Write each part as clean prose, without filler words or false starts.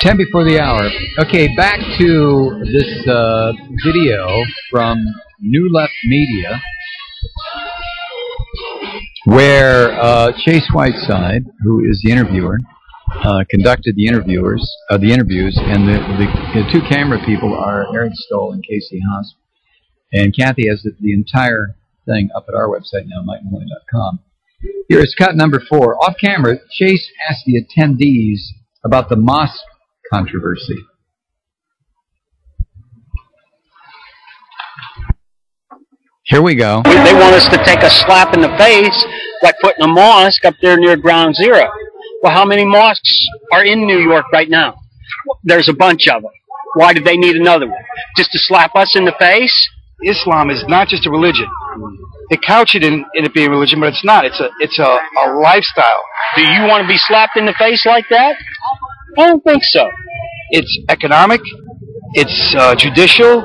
10 before the hour. Okay, back to this video from New Left Media, where Chase Whiteside, who is the interviewer, conducted the interviews, and the two camera people are Eric Stoll and Casey Haas. And Kathy has the entire thing up at our website now, MikeMalloy.com. Here is cut number 4. Off camera, Chase asked the attendees about the mosque controversy. Here we go. They want us to take a slap in the face by putting a mosque up there near Ground Zero. Well, how many mosques are in New York right now? There's a bunch of them. Why do they need another one? Just to slap us in the face? Islam is not just a religion. They couch it in it being a religion, but it's not. It's a lifestyle. Do you want to be slapped in the face like that? I don't think so. It's economic. It's judicial.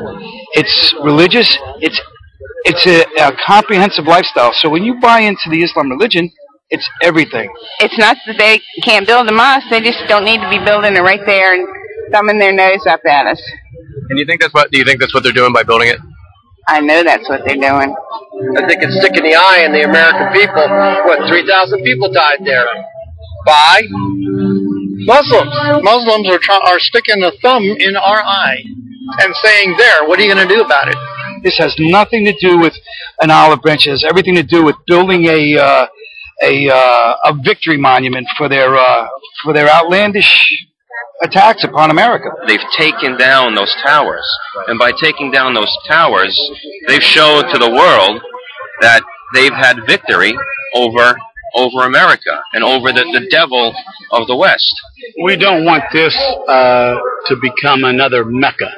It's religious. It's a comprehensive lifestyle. So when you buy into the Islam religion, it's everything. It's not that they can't build a mosque. They just don't need to be building it right there and thumbing their nose up at us. And do you think that's what they're doing by building it? I know that's what they're doing. I think it's sticking the eye in the American people. What, 3,000 people died there? By Muslims. Muslims are sticking a thumb in our eye and saying, there, what are you going to do about it? This has nothing to do with an olive branch. It has everything to do with building a victory monument for their outlandish attacks upon America. They've taken down those towers, and by taking down those towers, they've shown to the world that they've had victory over America and over the devil of the West. We don't want this to become another Mecca,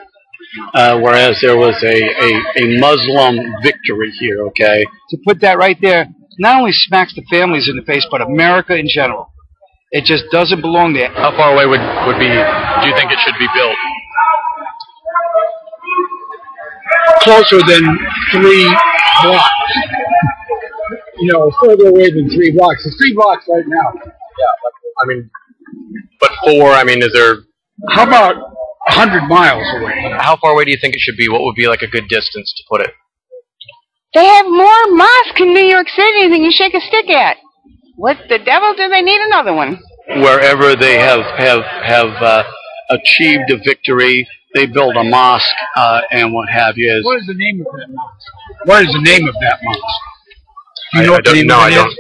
whereas there was a Muslim victory here, okay? To put that right there, not only smacks the families in the face, but America in general. It just doesn't belong there. How far away do you think it should be built? Closer than 3 blocks. You know, further away than 3 blocks. It's 3 blocks right now. Yeah, but 4, is there... How about 100 miles away? How far away do you think it should be? What would be like a good distance to put it? They have more mosques in New York City than you shake a stick at. What the devil do they need another one? Wherever they have achieved a victory, they build a mosque and what have you. What is the name of that mosque? What is the name of that mosque? Do you know what the name of it is?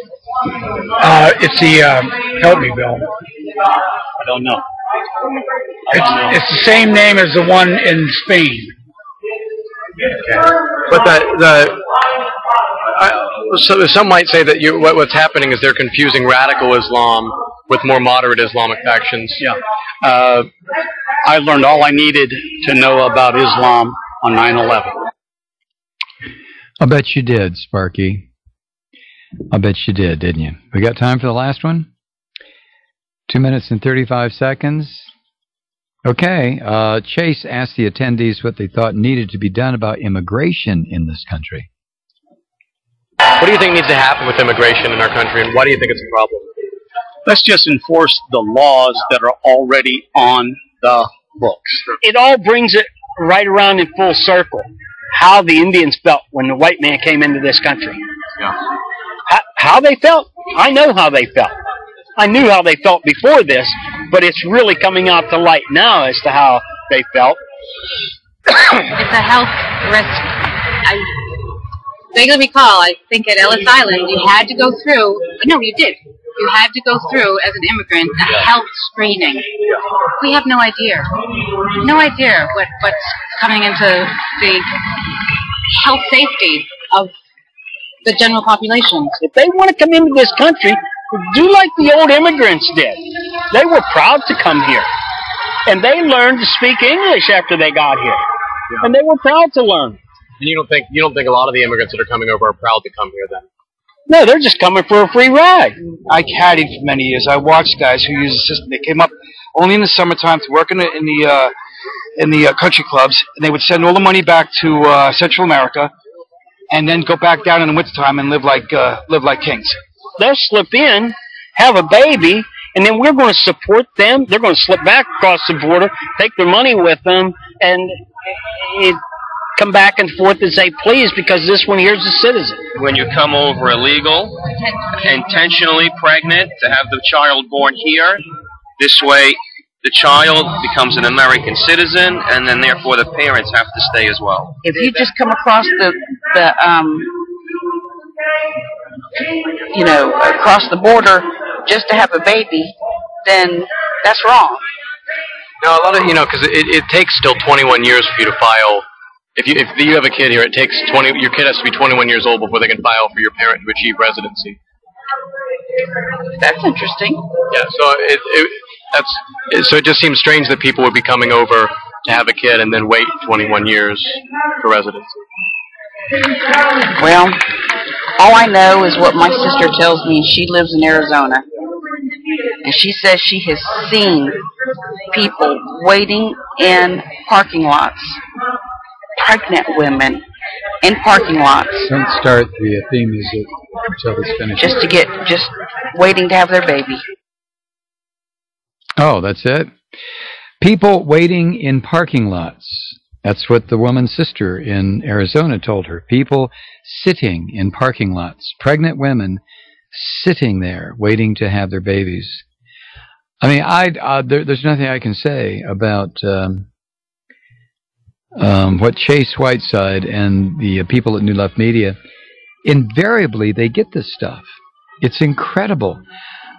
It's the, help me, Bill. I don't know. It's the same name as the one in Spain. Okay. But so some might say that what's happening is they're confusing radical Islam with more moderate Islamic factions. Yeah. I learned all I needed to know about Islam on 9/11. I'll bet you did, Sparky. I'll bet you did, didn't you? We got time for the last one? 2 minutes and 35 seconds. Okay. Chase asked the attendees what they thought needed to be done about immigration in this country. What do you think needs to happen with immigration in our country, and why do you think it's a problem? Let's just enforce the laws that are already on the books. It all brings it right around in full circle. How the Indians felt when the white man came into this country. Yeah. How they felt? I know how they felt. I knew how they felt before this, but it's really coming out to light now as to how they felt. It's a health risk. Vaguely recall, I think at Ellis Island, you had to go through, no, you did. You had to go through, as an immigrant, a health screening. We have no idea. No idea what's coming into the health safety of the general population. If they want to come into this country, do like the old immigrants did. They were proud to come here. And they learned to speak English after they got here. Yeah. And they were proud to learn. And you don't think a lot of the immigrants that are coming over are proud to come here then? No, they're just coming for a free ride. I caddied for many years. I watched guys who used the system. They came up only in the summertime to work in the country clubs, and they would send all the money back to Central America, and then go back down in the wintertime and live like kings. They'll slip in, have a baby, and then we're going to support them. They're going to slip back across the border, take their money with them, and come back and forth and say, please, because this one here's a citizen. When you come over illegal, intentionally pregnant, to have the child born here, this way the child becomes an American citizen, and then therefore the parents have to stay as well. If you just come across across the border just to have a baby, then that's wrong. No, a lot of, because it takes still 21 years for you to file. If you have a kid here, it takes your kid has to be 21 years old before they can file for your parent to achieve residency. That's interesting. Yeah, so it just seems strange that people would be coming over to have a kid and then wait 21 years for residency. Well, all I know is what my sister tells me. She lives in Arizona, and she says she has seen people waiting in parking lots, pregnant women in parking lots. Don't start the theme music until it's finished. Just waiting to have their baby. Oh, that's it? People waiting in parking lots. That's what the woman's sister in Arizona told her. People sitting in parking lots. Pregnant women sitting there waiting to have their babies. I mean, there's nothing I can say about what Chase Whiteside and the people at New Left Media, invariably they get this stuff. It's incredible.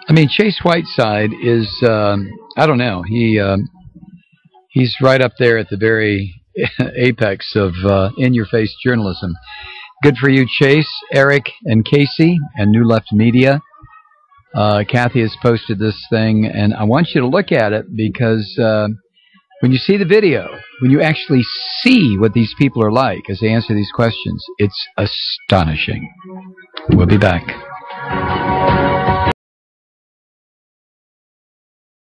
I mean, Chase Whiteside is, I don't know, he's right up there at the very apex of in-your-face journalism. Good for you, Chase, Eric, and Casey, and New Left Media. Kathy has posted this thing, and I want you to look at it because when you see the video, when you actually see what these people are like as they answer these questions, it's astonishing. We'll be back.